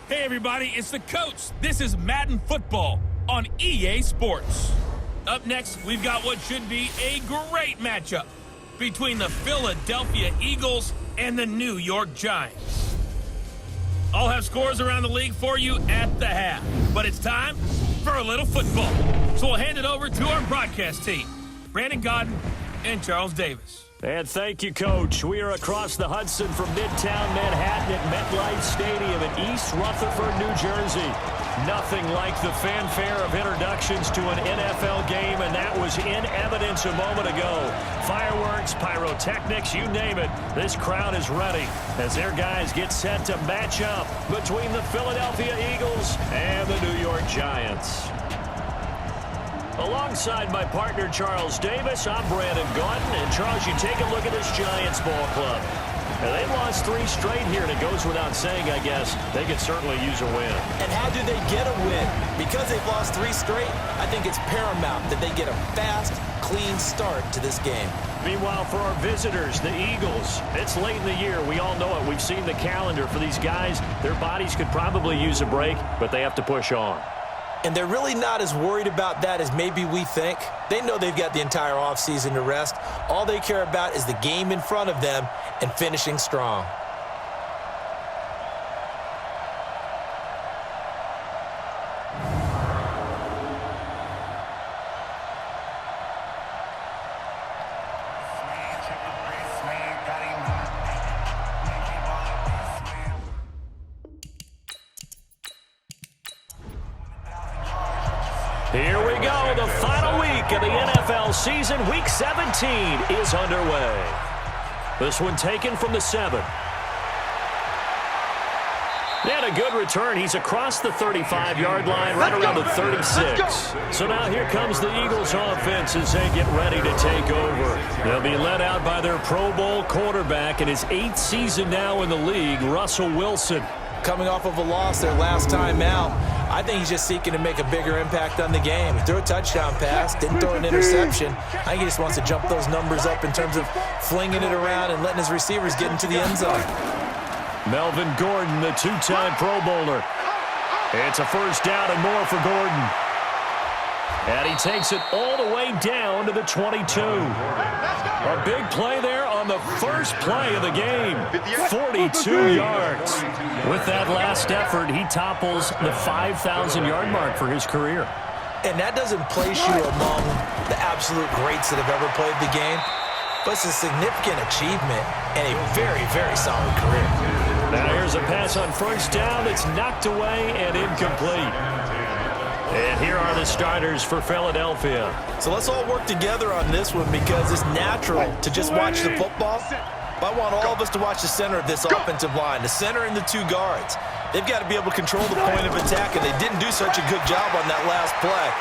Hey everybody, it's the coach. This is Madden Football on EA Sports. Up next, we've got what should be a great matchup between the Philadelphia Eagles and the New York Giants. I'll have scores around the league for you at the half, but it's time for a little football. So we'll hand it over to our broadcast team, Brandon Godden and Charles Davis. And thank you, Coach. We are across the Hudson from Midtown Manhattan at MetLife Stadium in East Rutherford, New Jersey. Nothing like the fanfare of introductions to an NFL game, and that was in evidence a moment ago. Fireworks, pyrotechnics, you name it. This crowd is ready as their guys get set to match up between the Philadelphia Eagles and the New York Giants. Alongside my partner, Charles Davis, I'm Brandon Godden. And, Charles, you take a look at this Giants ball club. Now, they lost 3 straight here, and it goes without saying, I guess, they could certainly use a win. And how do they get a win? Because they've lost 3 straight, I think it's paramount that they get a fast, clean start to this game. Meanwhile, for our visitors, the Eagles, it's late in the year. We all know it. We've seen the calendar for these guys. Their bodies could probably use a break, but they have to push on. And they're really not as worried about that as maybe we think. They know they've got the entire offseason to rest. All they care about is the game in front of them and finishing strong. Here we go, the final week of the NFL season. Week 17 is underway. This one taken from the 7. And a good return. He's across the 35-yard line, right around the 36. So now here comes the Eagles offense as they get ready to take over. They'll be led out by their Pro Bowl quarterback in his 8th season now in the league, Russell Wilson. Coming off of a loss their last time out, I think he's just seeking to make a bigger impact on the game. He threw a touchdown pass, didn't throw an interception. I think he just wants to jump those numbers up in terms of flinging it around and letting his receivers get into the end zone. Melvin Gordon, the 2-time Pro Bowler. It's a first down and more for Gordon. And he takes it all the way down to the 22. A big play there on the first play of the game. 42 yards. With that last effort, he topples the 5,000-yard mark for his career. And that doesn't place you among the absolute greats that have ever played the game, but it's a significant achievement and a very, very solid career. Now here's a pass on first down that's knocked away and incomplete. And here are the starters for Philadelphia. So let's all work together on this one because it's natural to just watch the football. But I want all of us to watch the center of this offensive line, the center and the 2 guards. They've got to be able to control the point of attack, and they didn't do such a good job on that last play.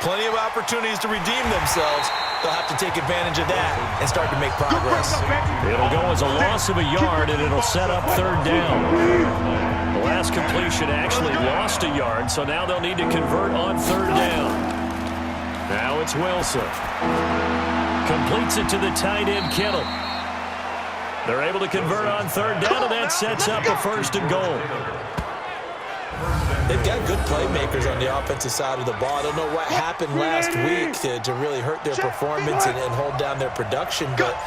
Plenty of opportunities to redeem themselves. They'll have to take advantage of that and start to make progress. It'll go as a loss of a yard, and it'll set up 3rd down. The last completion actually lost a yard, so now they'll need to convert on 3rd down. Now it's Wilson. Completes it to the tight end, Kittle. They're able to convert on 3rd down, and that sets up a 1st and goal. They've got good playmakers on the offensive side of the ball. I don't know what happened last week to really hurt their performance and hold down their production, but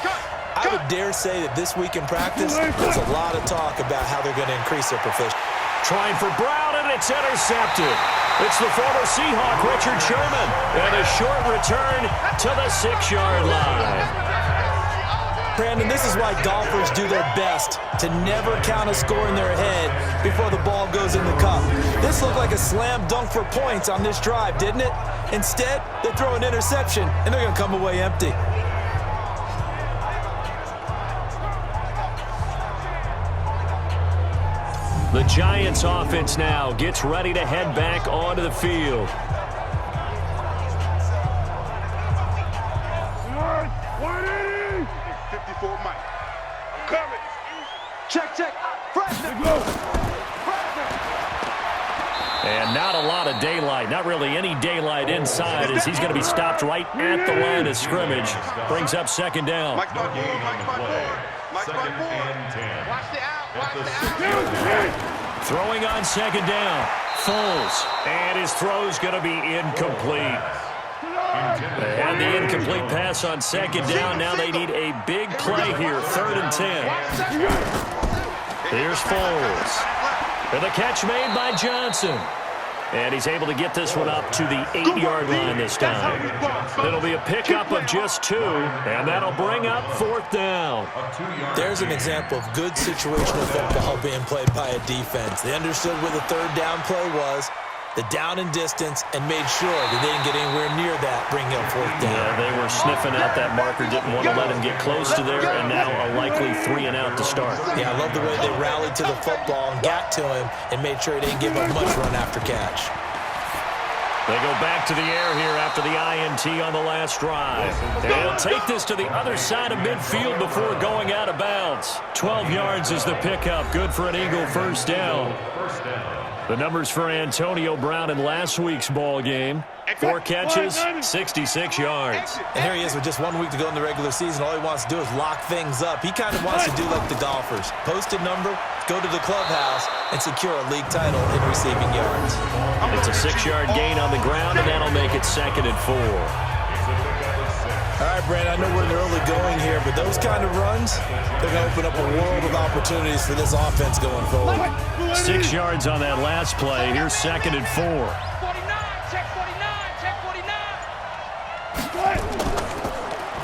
I would dare say that this week in practice, there's a lot of talk about how they're going to increase their proficiency. Trying for Brown, and it's intercepted. It's the former Seahawk, Richard Sherman, and a short return to the 6-yard line. Brandon, this is why golfers do their best to never count a score in their head before the ball goes in the cup. This looked like a slam dunk for points on this drive, didn't it? Instead, they throw an interception, and they're going to come away empty. The Giants offense now gets ready to head back onto the field. 54 Mike. Coming. Check. And not a lot of daylight, not really any daylight inside as he's going to be stopped right at the line of scrimmage. Brings up 2nd down. Mike Second and 10. Watch the out. Throwing on second down. Foles. And his throw's going to be incomplete. They had the incomplete pass on second down. Now they need a big play here. 3rd and 10. Here's Foles. And the catch made by Johnson. And he's able to get this one up to the 8-yard line this time. It'll be a pickup of just 2, and that'll bring up 4th down. There's an example of good situational football being played by a defense. They understood where the 3rd down play was, the down and distance, and made sure that they didn't get anywhere near that, bringing up 4th down. Yeah, they were sniffing out that marker, didn't want to let him get close to there, and now a likely 3 and out to start. Yeah, I love the way they rallied to the football and got to him and made sure he didn't give up much run after catch. They go back to the air here after the INT on the last drive. They'll take this to the other side of midfield before going out of bounds. 12 yards is the pickup. Good for an Eagle 1st down. The numbers for Antonio Brown in last week's ball game. 4 catches, 66 yards. And here he is with just 1 week to go in the regular season. All he wants to do is lock things up. He kind of wants to do like the golfers. Post a number, go to the clubhouse, and secure a league title in receiving yards. It's a 6-yard gain on the ground, and that'll make it 2nd and 4. All right, Brandon, I know we're in the early going here, but those kind of runs, they're going to open up a world of opportunities for this offense going forward. 6 yards on that last play. Here's 2nd and 4. 49, check 49, check 49.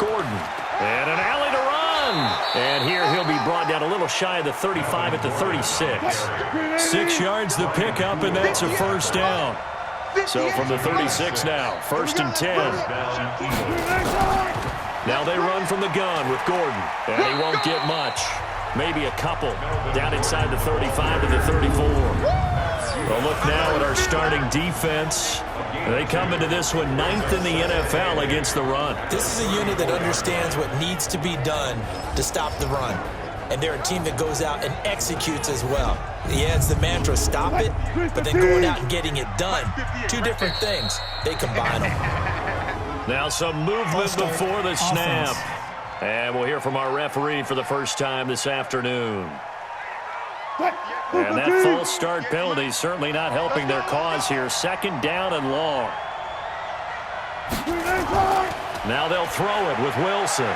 Gordon. And an alley to run. And here he'll be brought down a little shy of the 35 at the 36. 6 yards the pickup, and that's a 1st down. So from the 36 now, 1st and 10. Now they run from the gun with Gordon. And he won't get much. Maybe a couple. Down inside the 35 to the 34. Well, look now at our starting defense. They come into this one 9th in the NFL against the run. This is a unit that understands what needs to be done to stop the run. And they're a team that goes out and executes as well. Yeah, it's the mantra, stop it, but then going out and getting it done. 2 different things. They combine them. Now some movement before the snap. And we'll hear from our referee for the first time this afternoon. And that false start penalty is certainly not helping their cause here. 2nd down and long. Now they'll throw it with Wilson.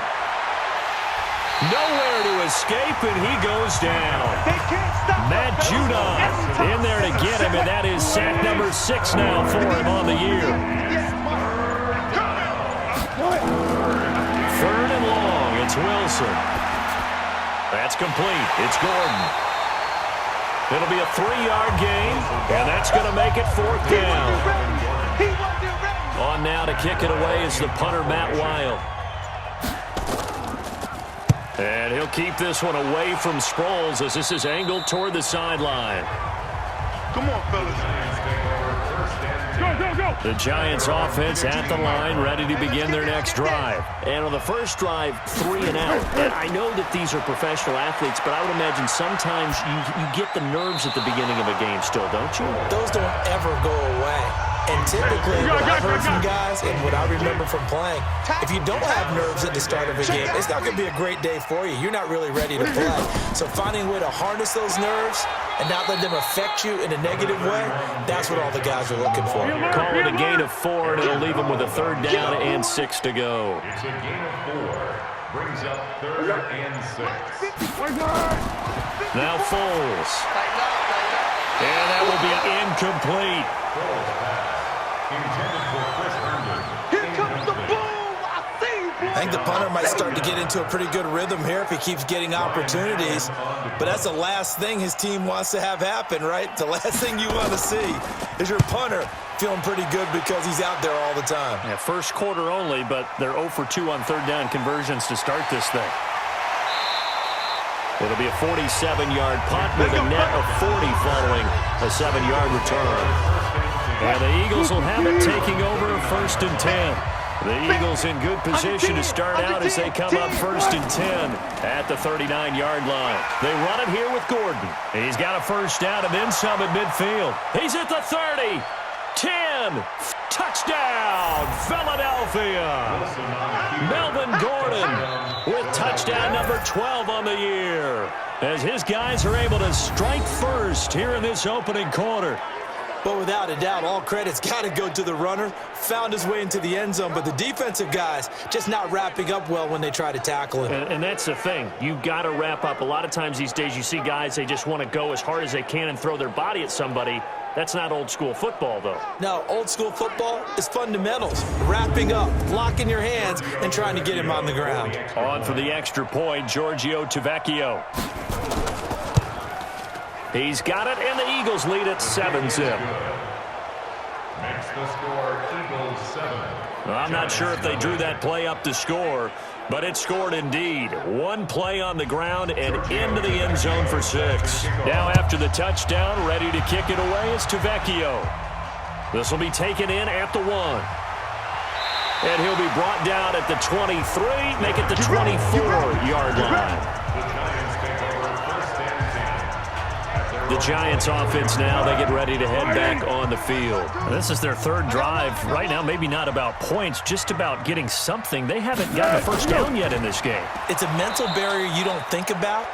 Nowhere to escape, and he goes down. Matt Judon in there to get him, and that is sack number 6 now for him on the year. 3rd and long, it's Wilson. That's complete. It's Gordon. It'll be a 3-yard gain, and that's going to make it 4th down. On now to kick it away is the punter, Matt Wild. And he'll keep this one away from Sproles as this is angled toward the sideline. Come on, fellas. Go. The Giants offense at the line, ready to begin their next drive. And on the first drive, 3 and out. And I know that these are professional athletes, but I would imagine sometimes you get the nerves at the beginning of a game still, don't you? Those don't ever go away. And typically, what I've heard from guys and what I remember from playing, if you don't have nerves at the start of a game, it's not going to be a great day for you. You're not really ready to play. So finding a way to harness those nerves and not let them affect you in a negative way, that's what all the guys are looking for. Call it a gain of 4, and it'll leave them with a 3rd down and 6 to go. It's a gain of 4. Brings up 3rd and 6. Now Foles. And that will be incomplete. I think the punter might start to get into a pretty good rhythm here if he keeps getting opportunities. But that's the last thing his team wants to have happen, right? The last thing you want to see is your punter feeling pretty good because he's out there all the time. Yeah, first quarter only, but they're 0 for 2 on 3rd down conversions to start this thing. It'll be a 47-yard punt with a net of 40 following a 7-yard return. And the Eagles will have it taking over 1st and 10. The Eagles in good position to start out as they come up 1st and 10 at the 39-yard line. They run it here with Gordon. He's got a 1st down and then some at midfield. He's at the 30, 10, touchdown, Philadelphia. Melvin Gordon with touchdown number 12 on the year. as his guys are able to strike first here in this opening quarter. But without a doubt, all credit's got to go to the runner. Found his way into the end zone, but the defensive guys just not wrapping up well when they try to tackle him. And that's the thing. You've got to wrap up. A lot of times these days you see guys, they just want to go as hard as they can and throw their body at somebody. That's not old school football, though. No, old school football is fundamentals. Wrapping up, blocking your hands, and trying to get him on the ground. On for the extra point, Giorgio Tavecchio. He's got it, and the Eagles lead at 7-zip. Makes the score Eagles 7. Well, I'm not sure if they drew that play up to score, but it scored indeed. One play on the ground and into the end zone for 6. Now after the touchdown, ready to kick it away is Tavecchio. This will be taken in at the 1. And he'll be brought down at the 23, make it the 24-yard line. The Giants offense now, they get ready to head back on the field. This is their third drive. Right now, maybe not about points, just about getting something. They haven't gotten a first down yet in this game. It's a mental barrier you don't think about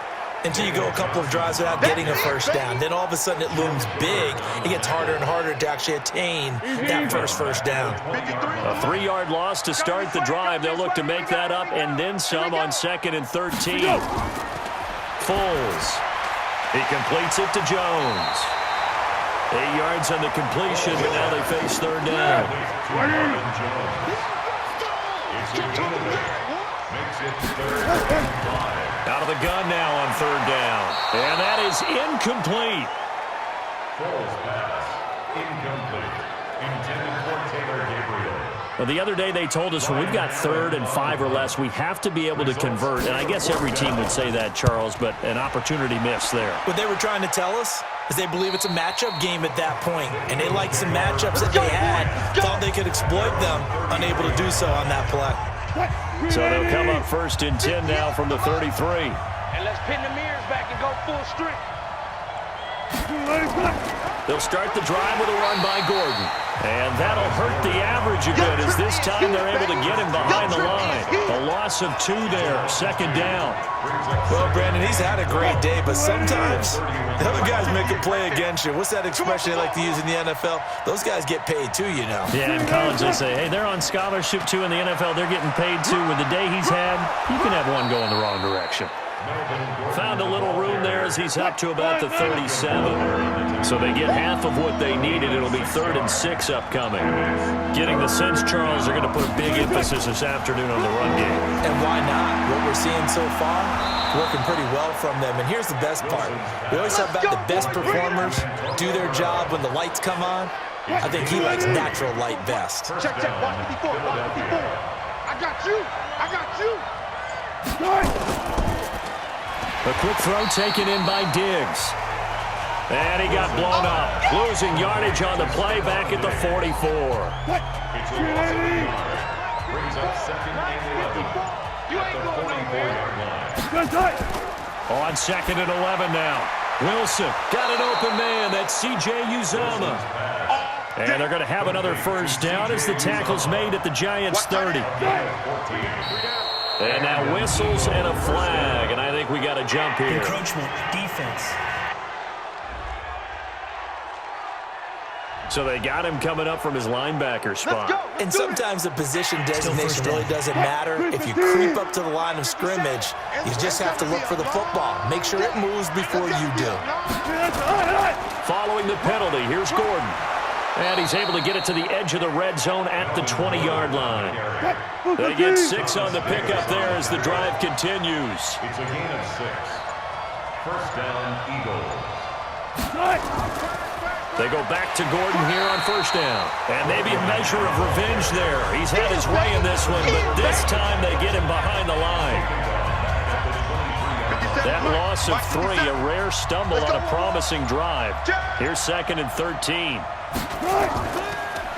until you go a couple of drives without getting a first down. Then all of a sudden it looms big. It gets harder and harder to actually attain that first down. A 3-yard loss to start the drive. They'll look to make that up and then some on 2nd and 13. Foles. He completes it to Jones. 8 yards on the completion, but now they face 3rd down. Out of the gun now on 3rd down. And that is incomplete. Foles pass. Incomplete. Intended for Taylor Gabriel. Well, the other day they told us when we've got 3rd and 5 or less, we have to be able to convert. And I guess every team would say that, Charles, but an opportunity missed there. What they were trying to tell us is they believe it's a matchup game at that point, and they liked some matchups that they had, thought they could exploit them, unable to do so on that play. So they'll come up 1st and 10 now from the 33. And let's pin the mirrors back and go full strength. They'll start the drive with a run by Gordon. And that'll hurt the average a bit as this time they're able to get him behind the line. A loss of 2 there, 2nd down. Well, Brandon, he's had a great day, but sometimes the other guys make a play against you. What's that expression they like to use in the NFL? Those guys get paid too, you know. Yeah, in college they say, hey, they're on scholarship too. In the NFL, they're getting paid too. With the day he's had, you can have one go in the wrong direction. Found a little room there as he's up to about the 37. So they get half of what they needed. It'll be 3rd and 6 upcoming. Getting the sense, Charles, they're going to put a big emphasis this afternoon on the run game. And why not? What we're seeing so far, working pretty well from them. And here's the best part. We always talk about the best performers do their job when the lights come on. I think he likes natural light best. Check, watch 54, watch 54. I got you. A quick throw taken in by Diggs. And he got blown up. Losing yardage on the play back at the 44. It's a loss of 1 yard. Brings up 2nd and 11 at the 44-yard line. On 2nd and 11 now. Wilson got an open man. That's C.J. Uzomah. And they're going to have another first down as the tackle's made at the Giants' 30. And now whistles and a flag. And I think we got a jump here. Encroachment, defense. So they got him coming up from his linebacker spot. And sometimes the position designation really doesn't matter. If you creep up to the line of scrimmage, you just have to look for the football. Make sure it moves before you do. Following the penalty, here's Gordon. And he's able to get it to the edge of the red zone at the 20-yard line. They get 6 on the pickup there as the drive continues. It's a gain of 6. First down, Eagles. They go back to Gordon here on first down. And maybe a measure of revenge there. He's had his way in this one, but this time they get him behind the line. That loss of 3, a rare stumble on a promising drive. Here's 2nd and 13.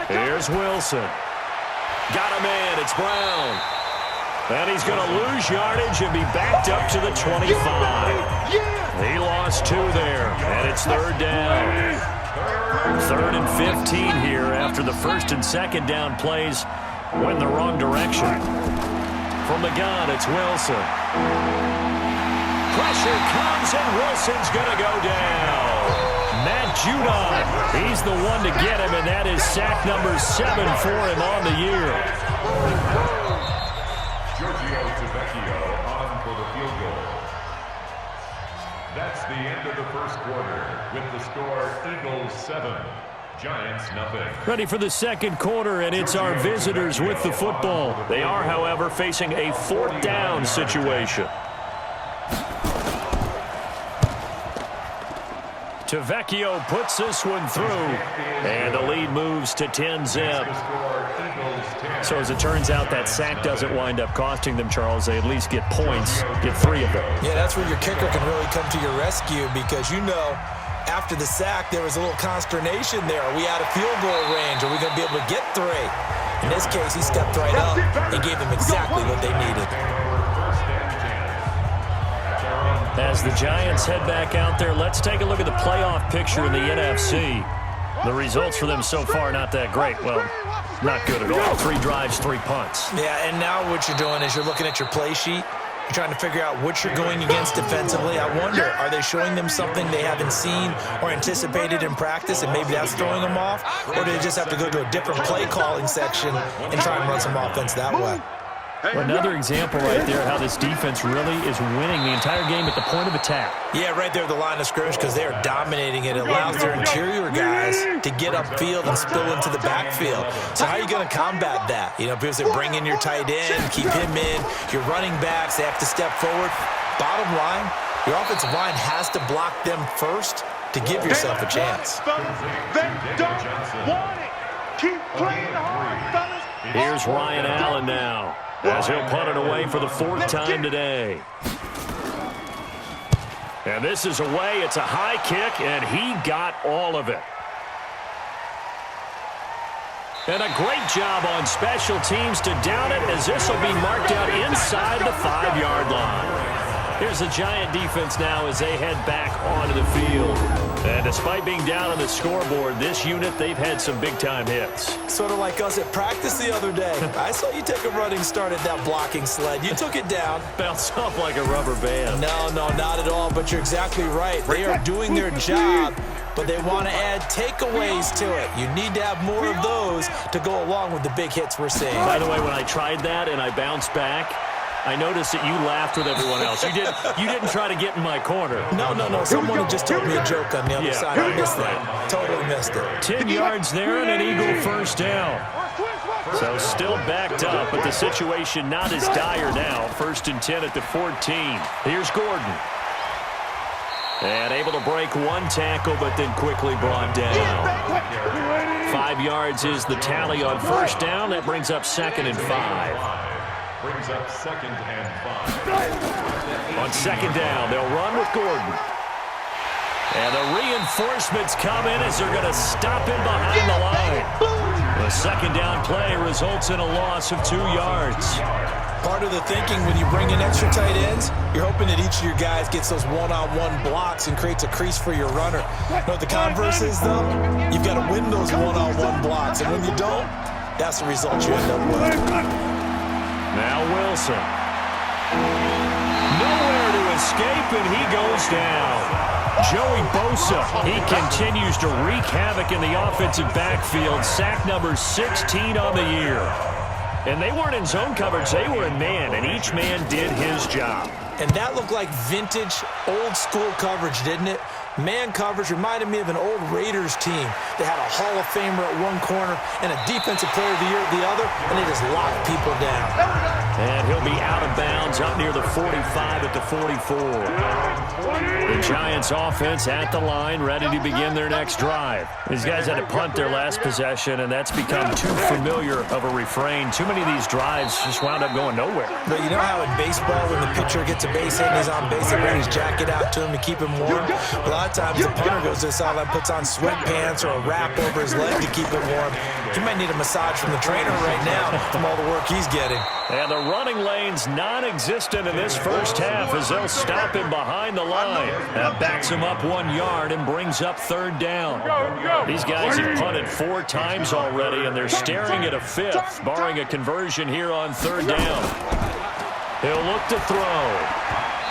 Here's Wilson. Got him in. It's Brown. And he's going to lose yardage and be backed up to the 25. He lost 2 there, and it's 3rd down. 3rd and 15 here after the 1st and 2nd down plays went in the wrong direction. From the gun, it's Wilson. Pressure comes, and Wilson's going to go down. Matt Judon, he's the one to get him, and that is sack number 7 for him on the year. Giorgio Tavecchio on for the field goal. That's the end of the first quarter with the score Eagles 7, Giants nothing. Ready for the second quarter, and it's our visitors with the football. They are, however, facing a 4th down situation. Tavecchio puts this one through, and the lead moves to 10-zip. So as it turns out, that sack doesn't wind up costing them, Charles. They at least get points, get 3 of them. Yeah, that's where your kicker can really come to your rescue because, you know, after the sack, there was a little consternation there. Are we out of field goal range? Are we going to be able to get 3? In this case, he stepped right up and gave them exactly what they needed. As the Giants head back out there, let's take a look at the playoff picture in the NFC. The results for them so far, not that great. Well, not good at all. 3 drives, 3 punts. Yeah, and now what you're doing is you're looking at your play sheet. You're trying to figure out what you're going against defensively. I wonder, are they showing them something they haven't seen or anticipated in practice, and maybe that's throwing them off? Or do they just have to go to a different play calling section and try and run some offense that way? Well, another example right there how this defense really is winning the entire game at the point of attack. Yeah, right there at the line of scrimmage because they are dominating it. It allows their interior guys to get upfield and spill into the backfield. So how are you going to combat that? You know, because they bring in your tight end, keep him in. Your running backs, they have to step forward. Bottom line, your offensive line has to block them first to give yourself a chance. They don't want it. Keep playing hard, fellas. Here's Ryan Allen now, as he'll punt it away for the 4th time today. And this is away. It's a high kick, and he got all of it. And a great job on special teams to down it, as this will be marked out inside the 5-yard line. Here's the Giant defense now as they head back onto the field. And despite being down on the scoreboard, this unit, they've had some big-time hits. Sort of like us at practice the other day. I saw you take a running start at that blocking sled. You took it down. Bounced off like a rubber band. No, not at all, but you're exactly right. They are doing their job, but they want to add takeaways to it. You need to have more of those to go along with the big hits we're seeing. By the way, when I tried that and I bounced back, I noticed that you laughed with everyone else. You didn't try to get in my corner. No. Someone had just told me a joke on the other side. I missed that. Totally missed it. 10 yards there and an Eagle 1st down. So still backed up, but the situation not as dire now. 1st and 10 at the 14. Here's Gordon. And able to break 1 tackle, but then quickly brought down. 5 yards is the tally on 1st down. That brings up 2nd and 5. Brings up 2nd and 5. On 2nd down, they'll run with Gordon. And the reinforcements come in as they're going to stop him behind the line. The 2nd down play results in a loss of 2 yards. Part of the thinking when you bring in extra tight ends, you're hoping that each of your guys gets those one-on-one blocks and creates a crease for your runner. You know what the converse is, though? You've got to win those one-on-one blocks, and when you don't, that's the result you end up with. Now Wilson. Nowhere to escape, and he goes down. Joey Bosa, he continues to wreak havoc in the offensive backfield. Sack number 16 on the year. And they weren't in zone coverage, they were in man, and each man did his job. And that looked like vintage, old-school coverage, didn't it? Man coverage reminded me of an old Raiders team. They had a Hall of Famer at one corner and a Defensive Player of the Year at the other, and they just locked people down. And he'll be out of bounds up near the 45 at the 44. The Giants offense at the line, ready to begin their next drive. These guys had to punt their last possession, and that's become too familiar of a refrain. Too many of these drives just wound up going nowhere. But you know how in baseball, when the pitcher gets a base hit and he's on base, they bring his jacket out to him to keep him warm? A lot of times the punter goes to the sideline, puts on sweatpants or a wrap over his leg to keep it warm. He might need a massage from the trainer right now from all the work he's getting. And the running lane's non-existent in this first half as they'll stop him behind the line. That backs him up 1 yard and brings up 3rd down. These guys have punted 4 times already, and they're staring at a 5th, barring a conversion here on 3rd down. He'll look to throw.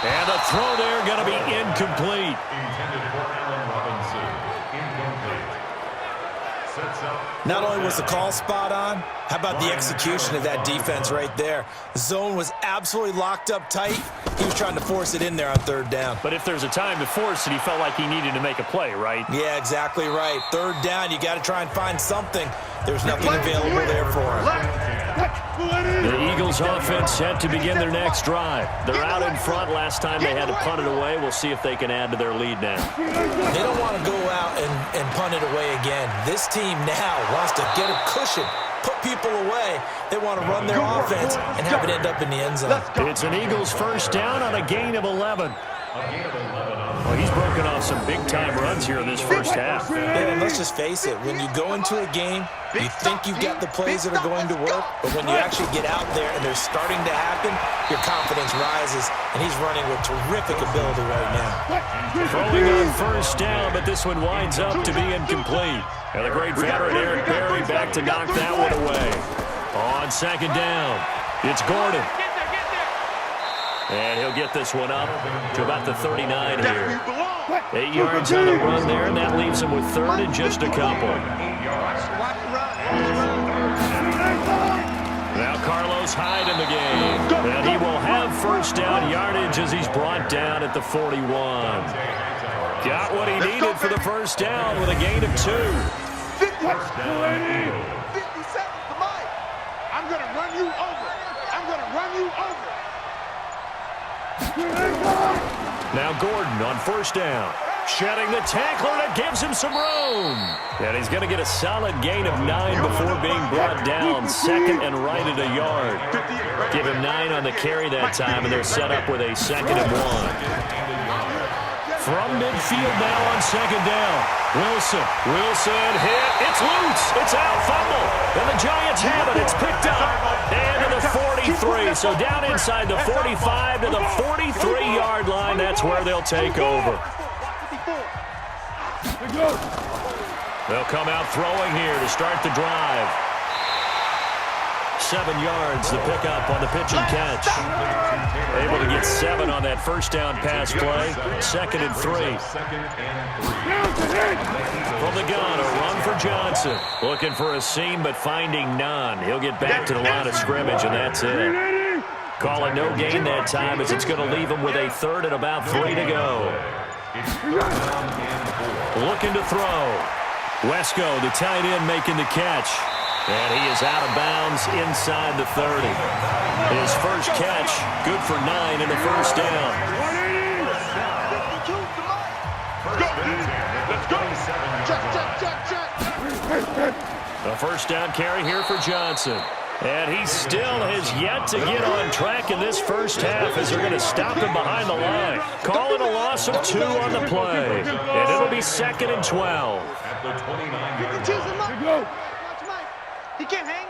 And the throw there going to be incomplete. Intended for Allen Robinson. Incomplete. Sets up. Not only was the call spot on, how about the execution of that defense right there? The zone was absolutely locked up tight. He was trying to force it in there on third down. But if there's a time to force it, he felt like he needed to make a play, right? Yeah, exactly right. Third down, you got to try and find something. There's nothing available there for him. The Eagles offense set to begin their next drive. They're out in front. Last time they had to punt it away. We'll see if they can add to their lead now. They don't want to go out and punt it away again. This team now wants to get a cushion, put people away. They want to run their offense and have it end up in the end zone. It's an Eagles first down on a gain of 11. Well, he's broken off some big-time runs here in this first half. Yeah, and let's just face it. When you go into a game, you think you've got the plays that are going to work, but when you actually get out there and they're starting to happen, your confidence rises, and he's running with terrific ability right now. Throwing on first down, but this one winds up to be incomplete. And the great veteran Eric Berry back to knock that one away. On second down, it's Gordon. And he'll get this one up to about the 39 here. 8 yards on the run there, and that leaves him with third and just a couple. Now Carlos Hyde in the game. And he will have first down yardage as he's brought down at the 41. Got what he needed for the first down with a gain of 2. 50 seconds to Mike. I'm going to run you over. I'm going to run you over. Now Gordon on first down. Shedding the tackler, that gives him some room. And he's going to get a solid gain of 9 before being brought down. Second and right at a yard. Give him 9 on the carry that time, and they're set up with a 2nd and 1. From midfield now on second down. Wilson hit. It's loose. It's out. Fumble. And the Giants have it. It's picked up. And to the 43. So down inside the 45 to the 43-yard line. That's where they'll take over. They'll come out throwing here to start the drive. 7 yards, the pickup on the pitch and catch. Able to get 7 on that first down pass play. 2nd and 3. From the gun, a run for Johnson. Looking for a seam, but finding none. He'll get back to the line of scrimmage, and that's it. Calling no gain that time as it's going to leave him with a 3rd and about 3 to go. Looking to throw. Wesco, the tight end, making the catch. And he is out of bounds inside the 30. His first catch, good for 9 in the first down. A first down carry here for Johnson. And he still has yet to get on track in this first half as they're going to stop him behind the line. Calling a loss of 2 on the play. And it'll be 2nd and 12. At the 29-yard line. He can't hang.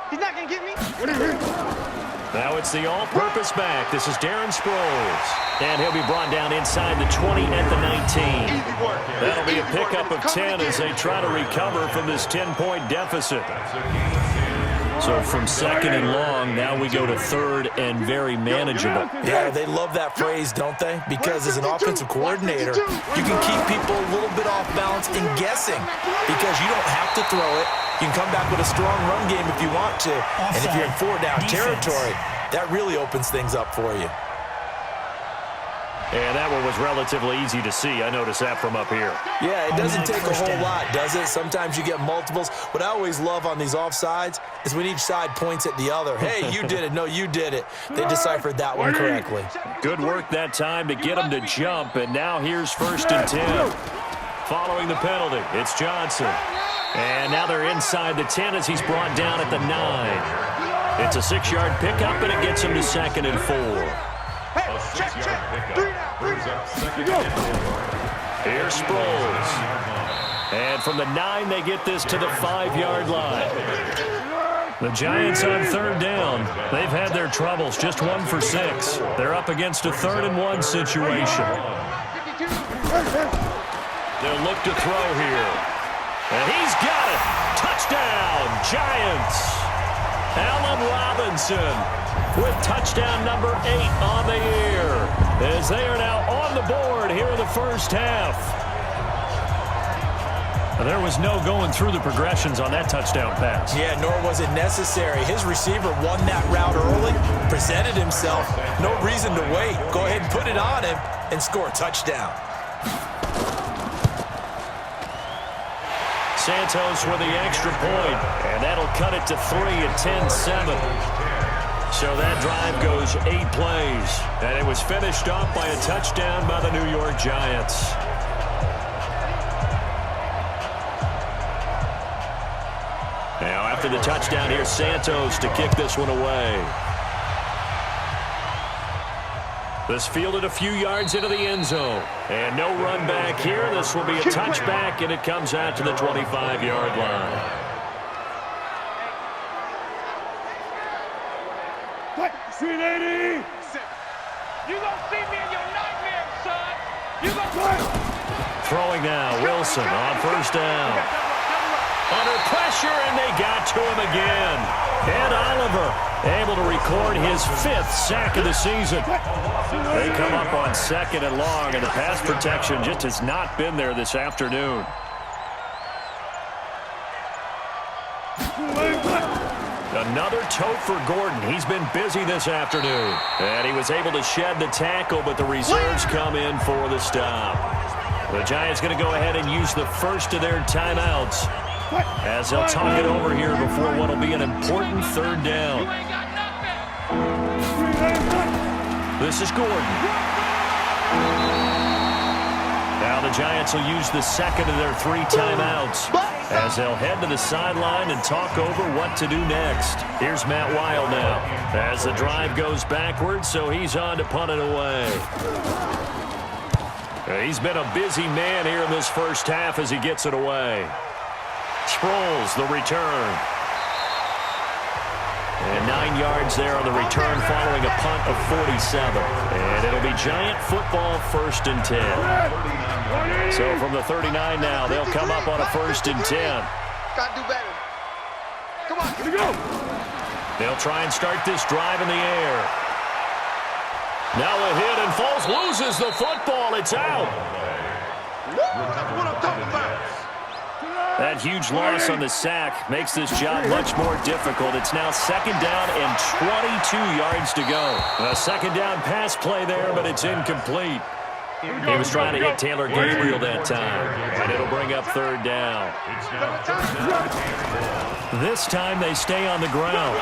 He's not going to get me. Now it's the all-purpose back. This is Darren Sproles. And he'll be brought down inside the 20 at the 19. That'll be a pickup of 10 as they try to recover from this 10-point deficit. So from 2nd and long, now we go to 3rd and very manageable. Yeah, they love that phrase, don't they? Because as an offensive coordinator, you can keep people a little bit off balance and guessing because you don't have to throw it. You can come back with a strong run game if you want to. And if you're in 4-down territory, that really opens things up for you. And that one was relatively easy to see. I noticed that from up here. Yeah, it doesn't take a whole lot, does it? Sometimes you get multiples. What I always love on these offsides is when each side points at the other. Hey, you did it. No, you did it. They deciphered that one correctly. Good work that time to get him to jump. And now here's 1st and 10. Following the penalty, it's Johnson. And now they're inside the 10 as he's brought down at the 9. It's a 6-yard pickup, and it gets him to 2nd and 4. A 6-yard pickup brings up 2nd and 4. Here's Sproles. And from the 9, they get this to the 5-yard line. The Giants on 3rd down. They've had their troubles, just 1 for 6. They're up against a 3rd and 1 situation. They'll look to throw here. And he's got it. Touchdown, Giants. Allen Robinson. with touchdown number 8 on the year, as they are now on the board here in the first half. There was no going through the progressions on that touchdown pass. Yeah, nor was it necessary. His receiver won that route early, presented himself. No reason to wait. Go ahead and put it on him and score a touchdown. Santos with the extra point, and that'll cut it to 3 at 10-7. So that drive goes 8 plays, and it was finished off by a touchdown by the New York Giants. Now after the touchdown, here's Santos to kick this one away. This fielded a few yards into the end zone. And no run back here. This will be a touchback, and it comes out to the 25-yard line. Sweet 80! You gonna see me in your nightmare, son! You gonna... Throwing now, Wilson on first down. Under pressure, and they got to him again. And Oliver able to record his 5th sack of the season. They come up on 2nd and long, and the pass protection just has not been there this afternoon. Another tote for Gordon. He's been busy this afternoon. And he was able to shed the tackle, but the reserves come in for the stop. The Giants going to go ahead and use the first of their timeouts as they'll talk it over here before what will be an important 3rd down. This is Gordon. Now the Giants will use the 2nd of their 3 timeouts as they'll head to the sideline and talk over what to do next. Here's Matt Wild now as the drive goes backwards, so he's on to punt it away. He's been a busy man here in this first half as he gets it away. Sproles, the return. And 9 yards there on the return following a punt of 47. And it'll be Giant football 1st and 10. So from the 39 now, they'll come up on a 1st and 10. Gotta do better. Come on, here we go. They'll try and start this drive in the air. Now a hit, and Foles loses the football. It's out. That's what I'm talking about. That huge loss on the sack makes this job much more difficult. It's now 2nd down and 22 yards to go. A 2nd down pass play there, but it's incomplete. He was trying to hit Taylor Gabriel that time, and it'll bring up 3rd down. This time they stay on the ground.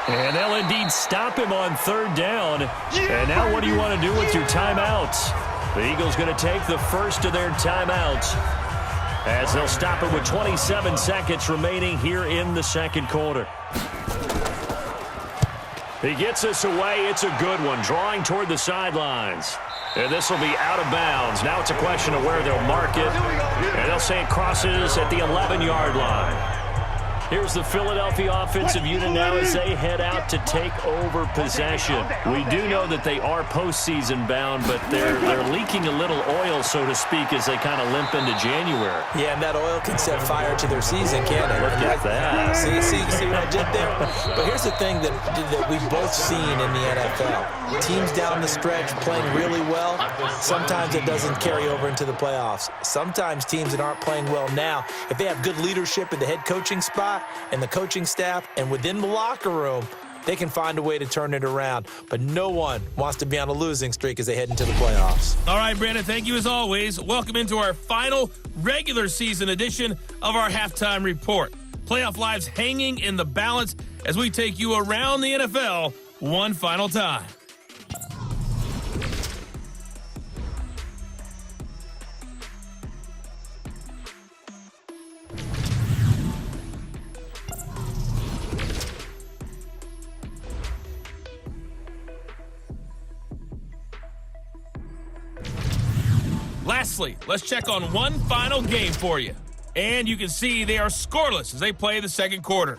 And they'll indeed stop him on 3rd down. And now what do you want to do with your timeouts? The Eagles going to take the first of their timeouts as they'll stop it with 27 seconds remaining here in the 2nd quarter. He gets this away. It's a good one, drawing toward the sidelines. And this will be out of bounds. Now it's a question of where they'll mark it. And they'll say it crosses at the 11-yard line. Here's the Philadelphia offensive unit now as they head out to take over possession. We do know that they are postseason bound, but they're leaking a little oil, so to speak, as they kind of limp into January. Yeah, and that oil can set fire to their season, can't it? Look at that. See what I did there? But here's the thing that we've both seen in the NFL. Teams down the stretch playing really well, sometimes it doesn't carry over into the playoffs. Sometimes teams that aren't playing well now, if they have good leadership in the head coaching spot, and the coaching staff and within the locker room, they can find a way to turn it around. But no one wants to be on a losing streak as they head into the playoffs. All right, Brandon, thank you as always. Welcome into our final regular season edition of our halftime report. Playoff lives hanging in the balance as we take you around the NFL one final time. Lastly, let's check on one final game for you. And you can see they are scoreless as they play the 2nd quarter.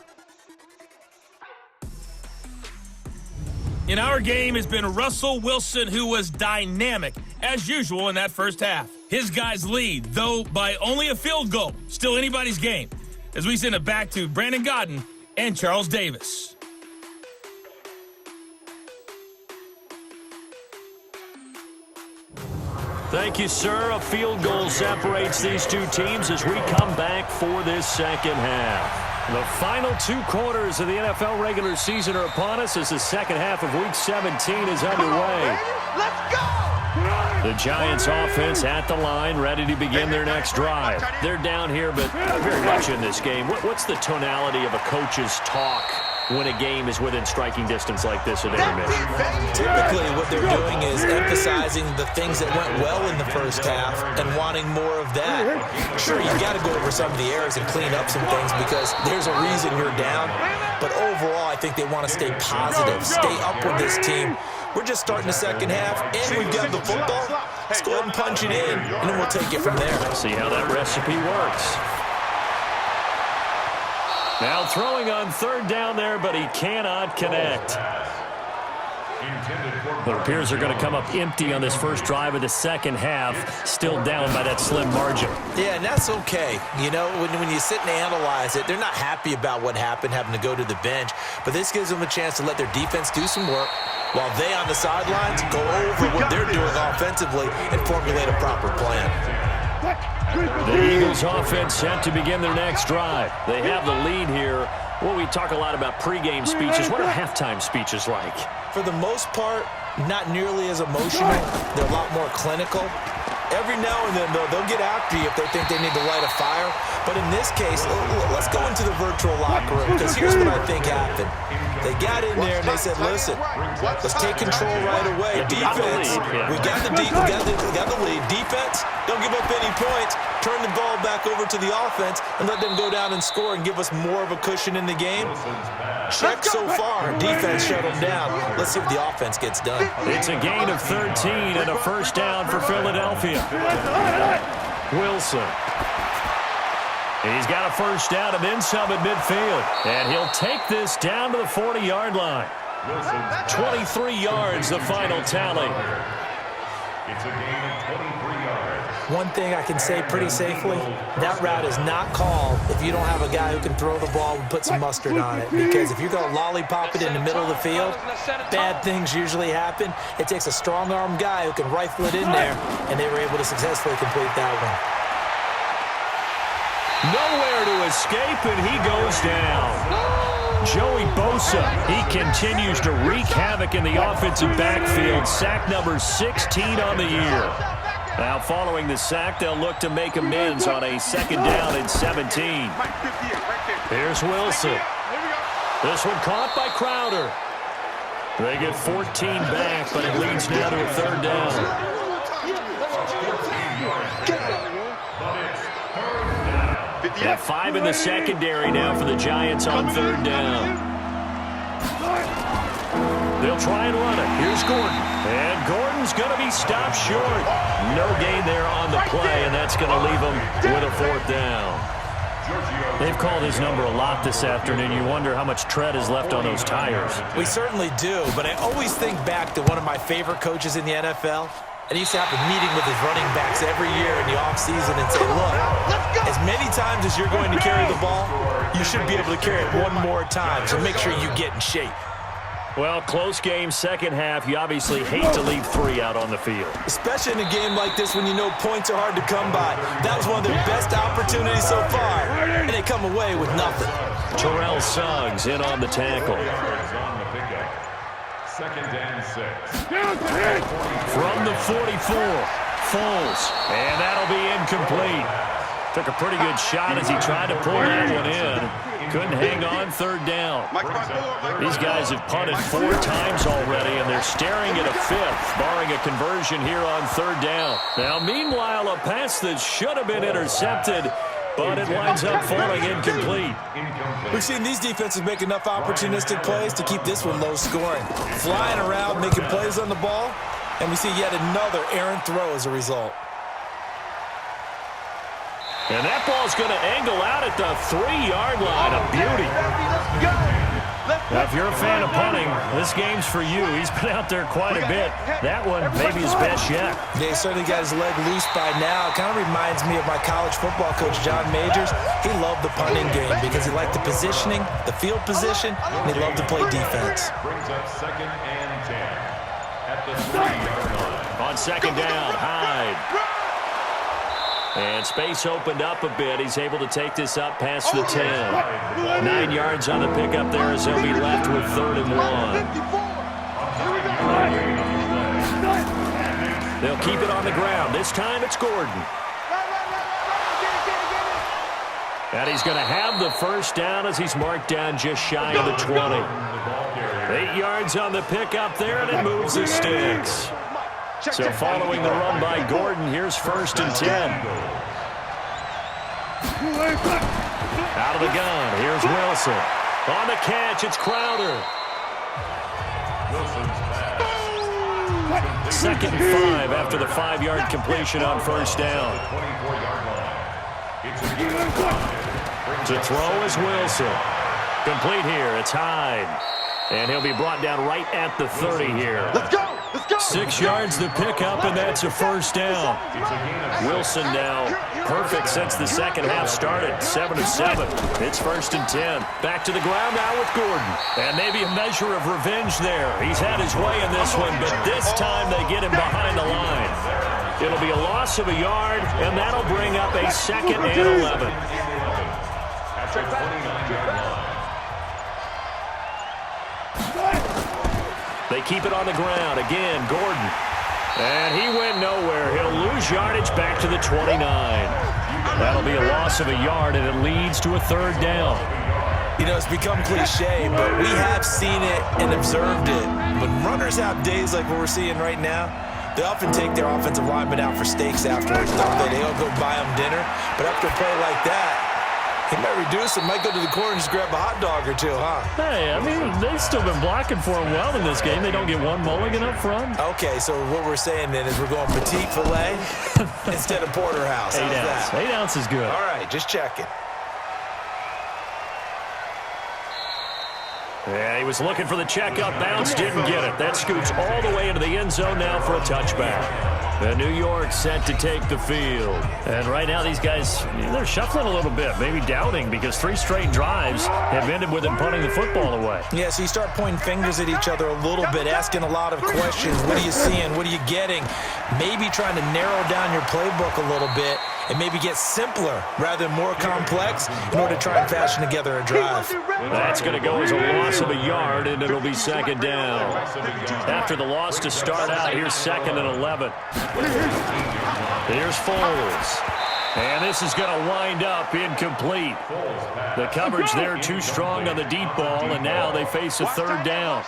In our game has been Russell Wilson, who was dynamic, as usual, in that first half. His guys lead, though by only a field goal. Still anybody's game. As we send it back to Brandon Godden and Charles Davis. Thank you, sir. A field goal separates these two teams as we come back for this second half. The final 2 quarters of the NFL regular season are upon us as the second half of Week 17 is underway. Let's go! The Giants offense at the line, ready to begin their next drive. They're down here, but very much in this game. What's the tonality of a coach's talk when a game is within striking distance like this at intermission? Typically, what they're doing is emphasizing the things that went well in the first half and wanting more of that. Sure, you've got to go over some of the errors and clean up some things because there's a reason you're down. But overall, I think they want to stay positive, stay up with this team. We're just starting the second half, and we've got the football. Let's go ahead and punch it in, and then we'll take it from there. See how that recipe works. Now throwing on third down there, but he cannot connect. It appears they're going to come up empty on this first drive of the second half, still down by that slim margin. Yeah, and that's okay. You know, when you sit and analyze it, they're not happy about what happened, having to go to the bench, but this gives them a chance to let their defense do some work while they on the sidelines go over what they're doing offensively and formulate a proper plan. The Eagles offense set to begin their next drive. They have the lead here. Well, we talk a lot about pregame speeches. What are halftime speeches like? For the most part, not nearly as emotional. They're a lot more clinical. Every now and then, though, they'll get after you if they think they need to light a fire. But in this case, let's go into the virtual locker room because here's what I think happened. They got in there and they said, listen, let's take control right away. Defense, we got the lead. Defense, don't give up any points. Turn the ball back over to the offense and let them go down and score and give us more of a cushion in the game. Check so far. Defense shut them down. Let's see if the offense gets done. It's a gain of 13 and a first down for Philadelphia. Wilson. He's got a first down and then some at midfield. And he'll take this down to the 40-yard line. 23 yards, the final tally. It's a gain of 23 yards. One thing I can say pretty safely, that route is not called if you don't have a guy who can throw the ball and put some mustard on it. Because if you're going to lollipop it in the middle of the field, bad things usually happen. It takes a strong-arm guy who can rifle it in there, and they were able to successfully complete that one. Nowhere to escape, and he goes down. Joey Bosa, he continues to wreak havoc in the offensive backfield. Sack number 16 on the year. Now following the sack, they'll look to make amends on a second down and 17. Here's Wilson. This one caught by Crowder. They get 14 back, but it leads now to a third down. Yeah, 5 in the secondary now for the Giants on third down. They'll try and run it. Here's Gordon. And Gordon's going to be stopped short. No gain there on the play, and that's going to leave him with a fourth down. They've called his number a lot this afternoon. You wonder how much tread is left on those tires. We certainly do, but I always think back to one of my favorite coaches in the NFL. And he used to have a meeting with his running backs every year in the offseason and say, look, as many times as you're going to carry the ball, you should be able to carry it one more time, so make sure you get in shape. Well, close game, second half. You obviously hate to leave 3 out on the field. Especially in a game like this when you know points are hard to come by. That was one of their best opportunities so far, and they come away with nothing. Terrell Suggs in on the tackle. Second and 6. From the 44, Foles, and that'll be incomplete. Took a pretty good shot as he tried to pull that one in. Couldn't hang on third down. These guys have punted 4 times already, and they're staring at a 5th, barring a conversion here on third down. Now, meanwhile, a pass that should have been intercepted, but it winds up falling incomplete. We've seen these defenses make enough opportunistic plays to keep this one low scoring. Flying around, making plays on the ball, and we see yet another errant throw as a result. And that ball's going to angle out at the 3-yard line. A beauty. Now, if you're a fan of punting, this game's for you. He's been out there quite a bit. That one maybe his best yet. Yeah, he certainly got his leg loose by now. It kind of reminds me of my college football coach, John Majors. He loved the punting game because he liked the positioning, the field position, and he loved to play defense. Brings up second and 10 at the 3-yard line. On second down, Hyde. And space opened up a bit. He's able to take this up past the 10. 9 yards on the pickup there as he'll be left with 3rd and 1. They'll keep it on the ground. This time it's Gordon. And he's going to have the first down as he's marked down just shy of the 20. 8 yards on the pickup there, and it moves the sticks. So following the run by Gordon, here's 1st and 10. Out of the gun, here's Wilson. On the catch, it's Crowder. 2nd and 5 after the 5-yard completion on 1st down. To throw is Wilson. Complete here, it's Hyde. And he'll be brought down right at the 30 here. Let's go! 6 yards the pickup, and that's a 1st down. Wilson now perfect since the second half started. 7 of 7. It's 1st and 10. Back to the ground now with Gordon. And maybe a measure of revenge there. He's had his way in this one, but this time they get him behind the line. It'll be a loss of a yard, and that'll bring up a 2nd and 11. At the 29-yard line. They keep it on the ground. Again, Gordon. And he went nowhere. He'll lose yardage back to the 29. That'll be a loss of a yard, and it leads to a 3rd down. You know, it's become cliche, but we have seen it and observed it. When runners have days like what we're seeing right now, they often take their offensive linemen out for steaks afterwards, don't they? They all go buy them dinner. But after a play like that, he might reduce it, might go to the corner and just grab a hot dog or two, huh? Hey, I mean, they've still been blocking for him well in this game. They don't get one mulligan up front. Okay, so what we're saying then is we're going petite filet instead of porterhouse. How's that? 8 ounce is good. All right, just checking. Yeah, he was looking for the check-up bounce, didn't get it. That scoots all the way into the end zone now for a touchback. And New York set to take the field. And right now these guys, they're shuffling a little bit, maybe doubting, because 3 straight drives have ended with them punting the football away. Yeah, so you start pointing fingers at each other a little bit, asking a lot of questions. What are you seeing? What are you getting? Maybe trying to narrow down your playbook a little bit and maybe get simpler rather than more complex in order to try and fashion together a drive. That's going to go as a loss of a yard, and it'll be 2nd down. After the loss to start out, here's 2nd and 11. Here's Foles. And this is going to wind up incomplete. The coverage there too strong on the deep ball, and now they face a 3rd down.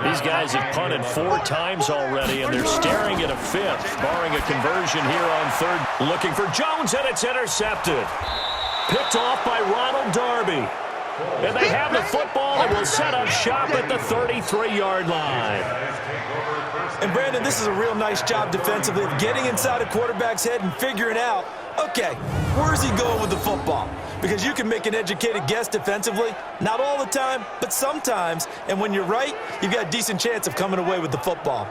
These guys have punted 4 times already, and they're staring at a 5th, barring a conversion here on 3rd. Looking for Jones, and it's intercepted. Picked off by Ronald Darby. And they have the football and will set up shop at the 33-yard line. And, Brandon, this is a real nice job defensively of getting inside a quarterback's head and figuring out, okay, where's he going with the football? Because you can make an educated guess defensively, not all the time, but sometimes. And when you're right, you've got a decent chance of coming away with the football.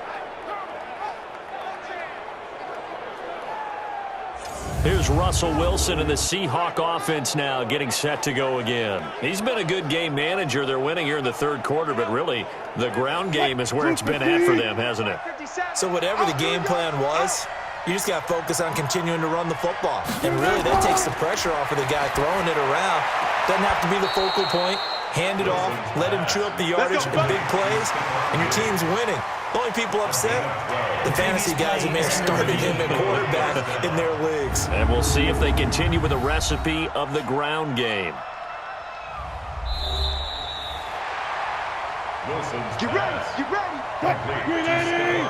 Here's Russell Wilson and the Seahawk offense now getting set to go again. He's been a good game manager. They're winning here in the 3rd quarter, but really the ground game is where it's been at for them, hasn't it? So whatever the game plan was, you just got to focus on continuing to run the football. And really that takes the pressure off of the guy throwing it around. Doesn't have to be the focal point. Hand it off, let him chew up the yardage in big plays, and your team's winning. The only people upset, the fantasy guys who may have started him at quarterback in their leagues. And we'll see if they continue with the recipe of the ground game. Wilson's Get ready, get ready.